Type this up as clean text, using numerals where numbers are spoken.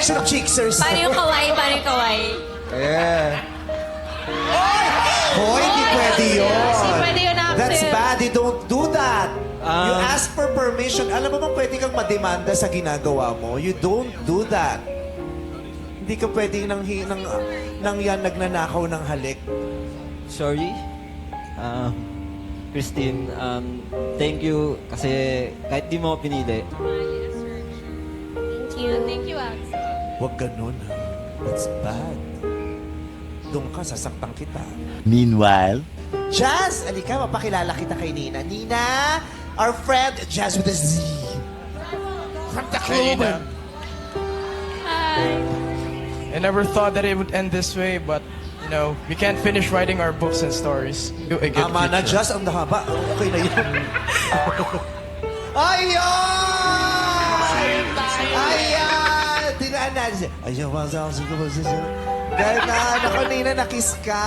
Collection of cheeksers. Paano yung kawaii? Paano yung kawaii? Yeah. Hoy, hindi pwede yun. Hindi pwede yun, Axel. That's bad. You don't do that. You ask for permission. Alam mo bang pwede kang mademanda sa ginagawa mo? You don't do that. Hindi ka pwede nang yan nagnanakaw ng halik. Sorry. Christine, thank you kasi kahit di mo ako pinili. Thank you. Thank you, Axel. Huwag ganun, ha? That's bad. Doon ka, sasaktan kita. Meanwhile, Jazz, alika, mapakilala kita kay Nina. Nina, our friend, Jazz with a Z. From Tacloban. Hi. I never thought that it would end this way, but you know, we can't finish writing our books and stories. Do a good Tama na, future. Jazz, ang haba. Okay na yun. Ayan! Ayan! Dinaan na. Ayun, dahil na, ako, Nina, nakiss ka.